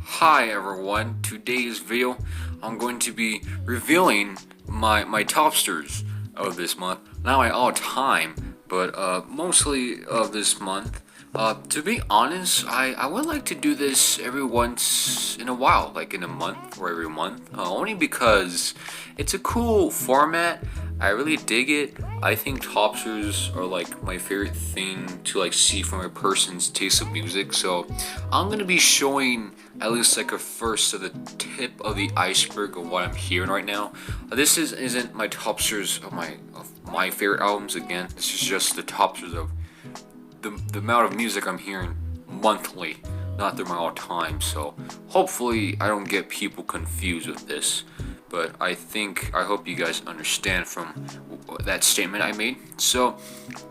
Hi everyone, today's video I'm going to be revealing my topsters of this month. Not my all time, but mostly of this month. To be honest, I would like to do this every once in a while, like in a month or every month, only because it's a cool format. I really dig it. I think topsters are like my favorite thing to like see from a person's taste of music. So I'm gonna be showing at least like a first of the tip of the iceberg of what I'm hearing right now. This isn't my topsters of my favorite albums. Again, this is just the topsters of the amount of music I'm hearing monthly, not through my all time. So hopefully I don't get people confused with this. But I hope you guys understand from that statement I made. So,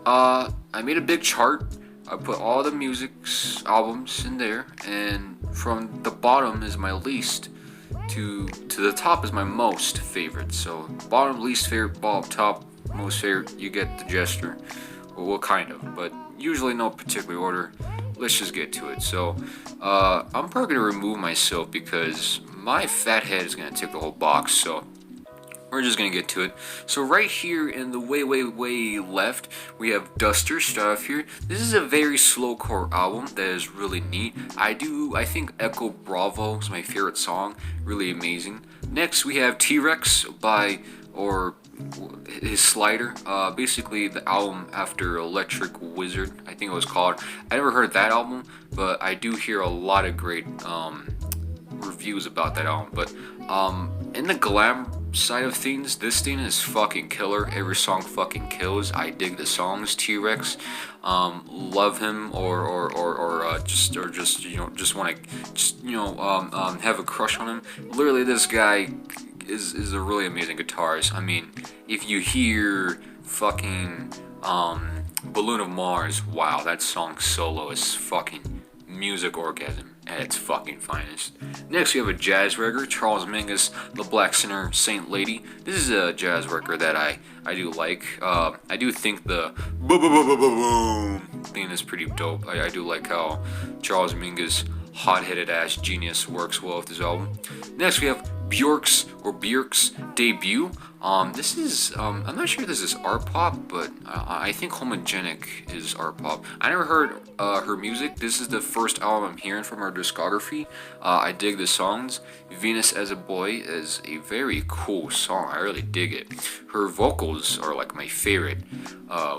I made a big chart. I put all the music's albums in there, and from the bottom is my least to the top is my most favorite. So, bottom, least favorite, bottom, top, most favorite. You get the gesture, or what kind of, but usually no particular order. Let's just get to it. So, I'm probably gonna remove myself because my fat head is gonna take the whole box. So we're just gonna get to it. So right here in the way left, we have Duster. Start off here. This is a very slowcore album that is really neat. I think Echo Bravo is my favorite song. Really amazing. Next we have T-Rex by his Slider, basically the album after Electric Wizard, I think it was called. I never heard that album, but I do hear a lot of great reviews about that album. But in the glam side of things, this thing is fucking killer. Every song fucking kills. I dig the songs. T-Rex, love him or just want to have a crush on him. Literally, this guy is a really amazing guitarist. I mean, if you hear fucking Balloon of Mars, wow, that song solo is fucking music orgasm at its fucking finest. Next we have a jazz record, Charles Mingus, The Black Sinner, Saint Lady. This is a jazz record that I do like. I do think the boom thing is pretty dope. I do like how Charles Mingus hot-headed ass genius works well with this album. Next we have Bjork's debut. This is I'm not sure if this is art pop, but I think Homogenic is art pop. I never heard her music. This is the first album I'm hearing from her discography. I dig the songs. Venus as a Boy is a very cool song. I really dig it. Her vocals are like my favorite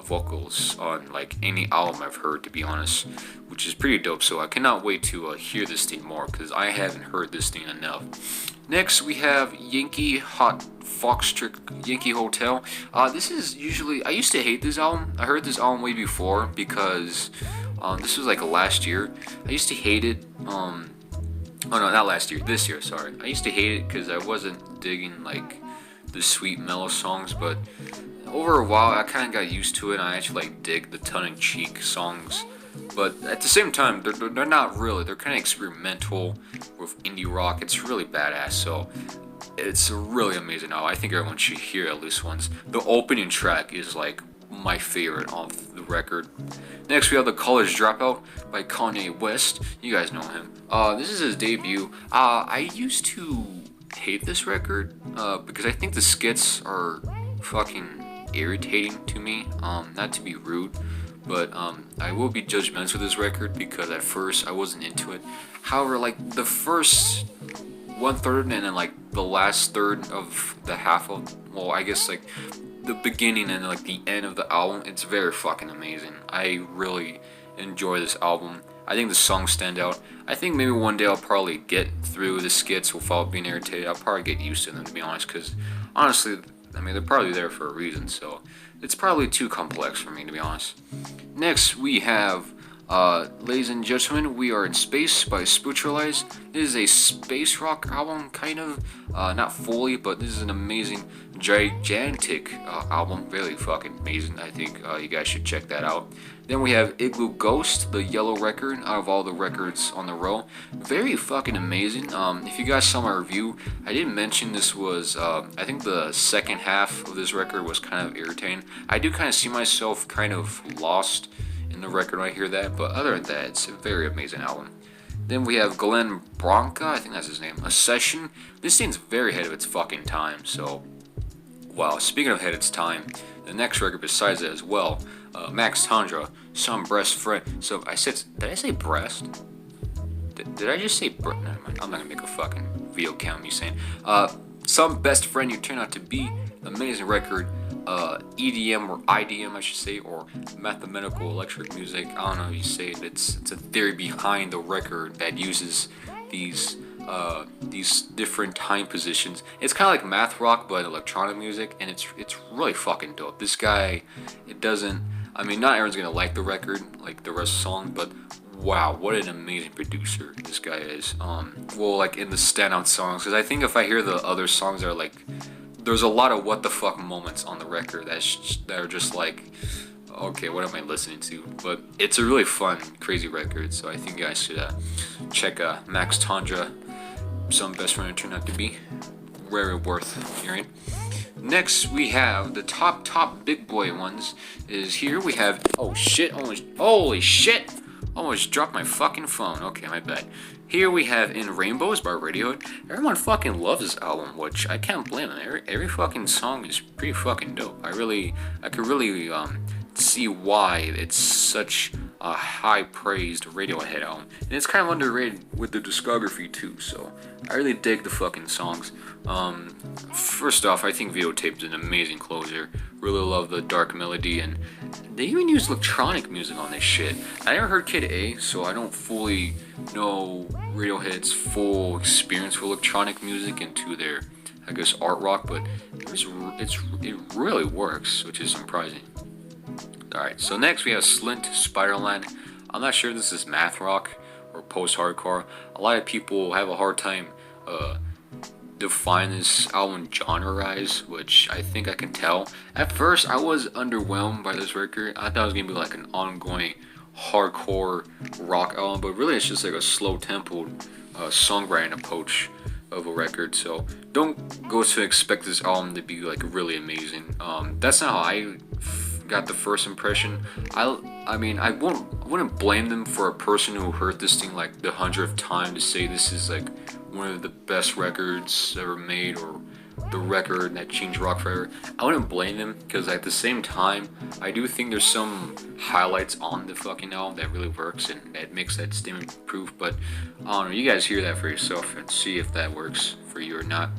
vocals on like any album I've heard, to be honest, which is pretty dope. So I cannot wait to hear this thing more because I haven't heard this thing enough. Next we have Yankee Foxtrot Yankee Hotel. This is usually, I used to hate this album. I heard this album way before because this was like last year. I used to hate it. Oh no, not last year. This year, sorry. I used to hate it because I wasn't digging like the sweet mellow songs, but over a while I kind of got used to it. And I actually like dig the tongue-in-cheek songs. But at the same time, they're not really. They're kind of experimental with indie rock. It's really badass. So it's a really amazing album. I think everyone should hear at least once. The opening track is like my favorite off the record. Next we have The College Dropout by Kanye West. You guys know him. This is his debut. I used to hate this record because I think the skits are fucking irritating to me. Not to be rude, but I will be judgmental of this record because at first I wasn't into it. However, like the first 1/3 and then like the last third of the half of, well, I guess like the beginning and like the end of the album, it's very fucking amazing. I really enjoy this album. I think the songs stand out. I think maybe one day I'll probably get through the skits without being irritated. I'll probably get used to them, to be honest, because honestly, I mean, they're probably there for a reason, so it's probably too complex for me, to be honest. Next, we have, ladies and gentlemen, We Are in Space by Spiritualize. This is a space rock album, kind of, not fully, but this is an amazing, gigantic album. Really fucking amazing. I think you guys should check that out. Then we have Igloo Ghost, the yellow record out of all the records on the row. Very fucking amazing. If you guys saw my review, I didn't mention this was, I think the second half of this record was kind of irritating. I do kind of see myself kind of lost in the record when I hear that, but other than that, it's a very amazing album. Then we have Glenn Branca, I think that's his name, A Session. This thing's very ahead of its fucking time, so... Wow, speaking of ahead of its time, the next record besides it as well, Max Tundra, Some Breast Friend. So I said, did I say breast? Did I just say breast? Never mind, I'm not gonna make a fucking video count me saying. Some Best Friend You Turn Out to Be, amazing record. EDM or IDM I should say, or mathematical electric music. I don't know how you say it. It's a theory behind the record that uses these different time positions. It's kind of like math rock but electronic music, and it's really fucking dope. This guy, it doesn't. I mean, not everyone's gonna like the record, like the rest of the song, but wow, what an amazing producer this guy is. Well, like in the standout songs, because I think if I hear the other songs that are like, there's a lot of what the fuck moments on the record that are just like, okay, what am I listening to? But it's a really fun, crazy record, so I think you guys should check Max Tundra, Some Best Friend It Turned Out to Be. Very worth hearing. Next, we have the top big boy ones. Is here we have, oh shit, holy shit! Almost dropped my fucking phone. Okay, my bad. Here we have In Rainbows by Radiohead. Everyone fucking loves this album, which I can't blame them. Every fucking song is pretty fucking dope. I could really see why it's such a high praised Radiohead album. And it's kind of underrated with the discography too, so I really dig the fucking songs. First off, I think Videotape is an amazing closer. Really love the dark melody, and they even use electronic music on this shit. I never heard Kid A, so I don't fully know Radiohead's full experience with electronic music into their, I guess, art rock, but it really works, which is surprising. Alright, so next we have Slint Spiderline. I'm not sure if this is math rock or post-hardcore. A lot of people have a hard time define this album genre-wise, which I think I can tell. At first, I was underwhelmed by this record. I thought it was gonna be like an ongoing hardcore rock album, but really it's just like a slow-tempoed songwriting approach of a record. So don't go to expect this album to be like really amazing. That's not how I got the first impression. I mean, I wouldn't blame them for a person who heard this thing like the 100th time to say this is like one of the best records ever made, or the record that changed rock forever. I wouldn't blame them, because at the same time, I do think there's some highlights on the fucking album that really works and that makes that statement proof. But I don't know, you guys hear that for yourself and see if that works for you or not.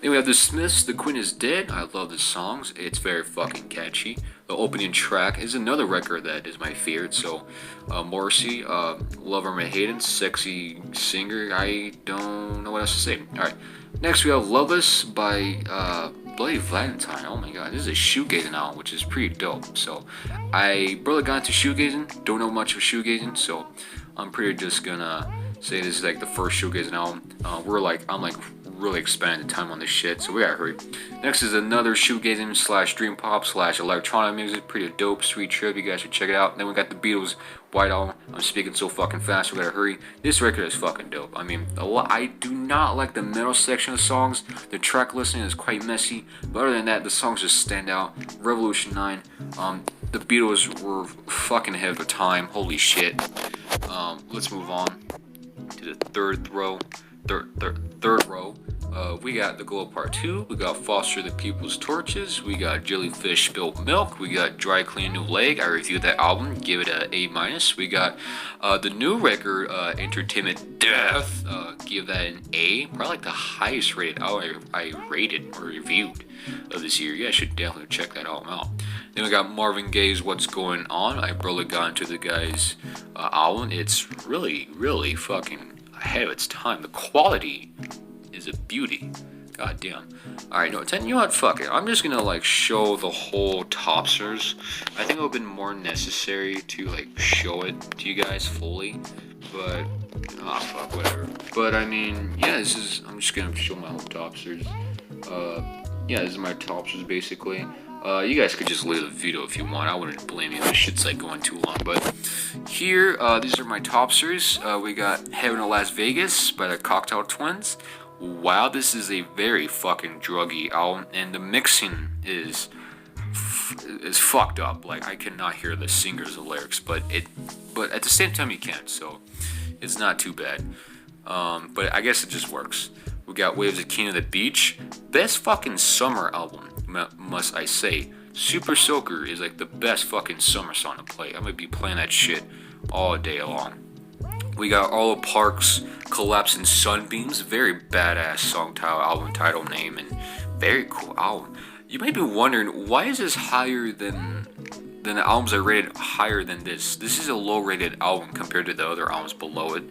Then we have The Smiths, The Queen Is Dead. I love the songs. It's very fucking catchy. The opening track is another record that is my favorite. So Morrissey, love him or hate him, sexy singer. I don't know what else to say. Alright, next we have Loveless by Bloody Valentine. Oh my god, this is a shoegazing album, which is pretty dope. So I barely got into shoegazing, don't know much of shoegazing, so I'm pretty just gonna say this is like the first shoegazing album. I'm like really expanding the time on this shit, so we gotta hurry. Next is another shoegazing slash dream pop slash electronic music, pretty dope, Sweet Trip, you guys should check it out. Then we got the Beatles White Album. I'm speaking so fucking fast, we gotta hurry. This record is fucking dope. I mean, I do not like the middle section of songs. The track listing is quite messy, but other than that, the songs just stand out. Revolution 9, the Beatles were fucking ahead of their time, holy shit. Let's move on to the third row. We got The Glow Part 2, we got Foster the People's Torches, we got Jellyfish Spilled Milk, we got Dry Clean New Leg. I reviewed that album, give it an A-. We got the new record, Entertainment Death, give that an A, probably like the highest rated album I rated or reviewed of this year. You guys should definitely check that album out. Then we got Marvin Gaye's What's Going On. I barely got into the guy's album. It's really, really fucking ahead of its time. The quality is a beauty. God damn. Alright, no, you know what? Fuck it. I'm just gonna like show the whole Topsters. I think it would have been more necessary to like show it to you guys fully. But, fuck, whatever. But I mean, yeah, I'm just gonna show my whole Topsters. Yeah, this is my Topsters basically. You guys could just leave the video if you want. I wouldn't blame you. This shit's like going too long. But here, these are my Topsters. We got Heaven to Las Vegas by the Cocktail Twins. Wow, this is a very fucking druggy album, and the mixing is fucked up. Like, I cannot hear the singers' lyrics, but at the same time you can. So It's not too bad. But I guess it just works. We got Waves of King of the Beach. Best fucking summer album, must I say. Super Soaker is like the best fucking summer song to play. I'm gonna be playing that shit all day long. We got Arlo Parks' Collapsing Sunbeams. Very badass song title, album title name, and very cool album. You might be wondering, why is this higher than the albums I rated higher than this? This is a low rated album compared to the other albums below it.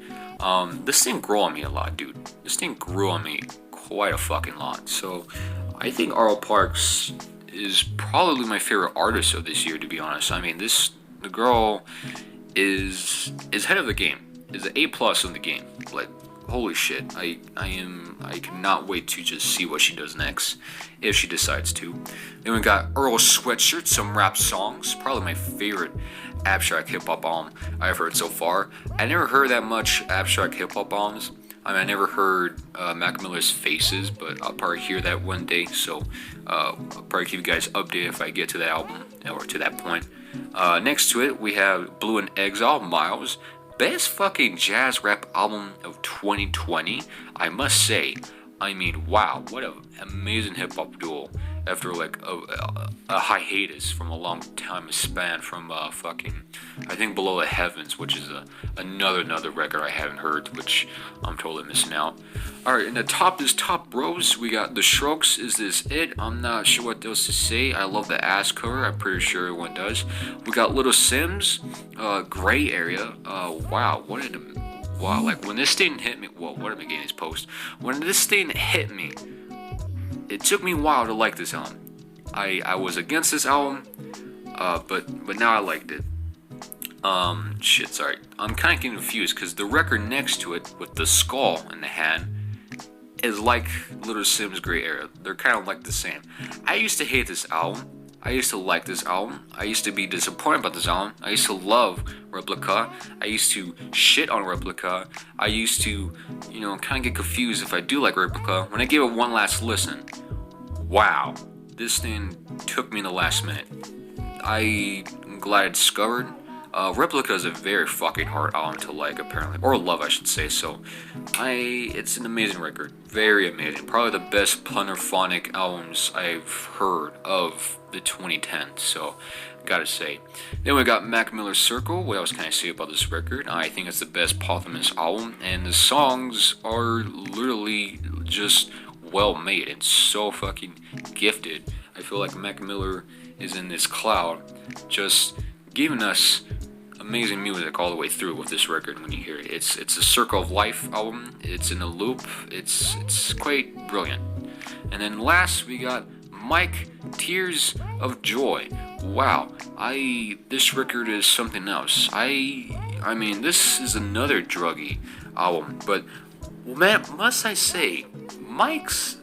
This thing grew on me a lot, dude. This thing grew on me quite a fucking lot. So I think Arlo Parks is probably my favorite artist of this year, to be honest. I mean, the girl is head of the game. Is an A+ in the game. Like, holy shit. I cannot wait to just see what she does next, if she decides to. Then we got Earl Sweatshirt, some rap songs. Probably my favorite abstract hip-hop album I've heard so far. I never heard that much abstract hip-hop albums. I mean, I never heard Mac Miller's Faces, but I'll probably hear that one day. So I'll probably keep you guys updated if I get to that album, or to that point. Next to it, we have Blue in Exile, Miles. Best fucking jazz rap album of 2020, I must say. I mean, wow, what an amazing hip hop duo after like a hiatus from a long time span from fucking, I think, Below the Heavens, which is another record I haven't heard, which I'm totally missing out. Alright, in the top rows, we got The Strokes, Is This It? I'm not sure what else to say. I love the ass cover. I'm pretty sure everyone does. We got Little Sims, Gray Area. Wow, like when this thing hit me, well, what am I getting this post? When this thing hit me, it took me a while to like this album. I was against this album, but now I liked it. Sorry. I'm kind of getting confused because the record next to it with the skull in the hand is like Little Sims Gray Area. They're kind of like the same. I used to hate this album. I used to like this album. I used to be disappointed about this album. I used to love Replica. I used to shit on Replica. I used to, kind of get confused if I do like Replica. When I gave it one last listen, wow, this thing took me in the last minute. I'm glad I discovered. Replica is a very fucking hard album to like, apparently, or love, I should say. So, it's an amazing record, very amazing. Probably the best plunderphonic albums I've heard of the 2010s. So, gotta say. Then we got Mac Miller's Circle. What else can I say about this record? I think it's the best posthumous album, and the songs are literally just well made. It's so fucking gifted. I feel like Mac Miller is in this cloud, just giving us amazing music all the way through with this record. When you hear it, it's a Circle of Life album. It's in a loop. It's quite brilliant. And then last we got Mike, Tears of Joy. Wow, this record is something else. I mean, this is another druggy album, but man, must I say, Mike's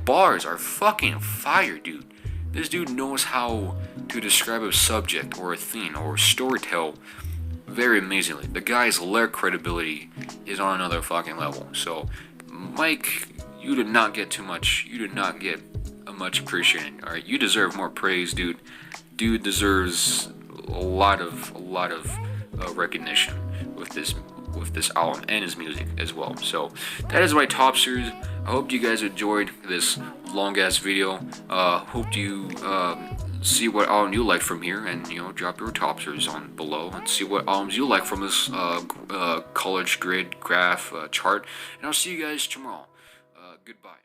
bars are fucking fire, dude. This dude knows how to describe a subject or a theme or storytell very amazingly. The guy's lyric credibility is on another fucking level. So, Mike, you did not get too much. You did not get much appreciation. All right, you deserve more praise, dude. Dude deserves a lot of recognition with this album and his music as well. So that is my Topsters. I hope you guys enjoyed this long ass video. Hope you see what album you like from here, and drop your Topsters on below and see what albums you like from this college grid graph chart. And I'll see you guys tomorrow. Goodbye.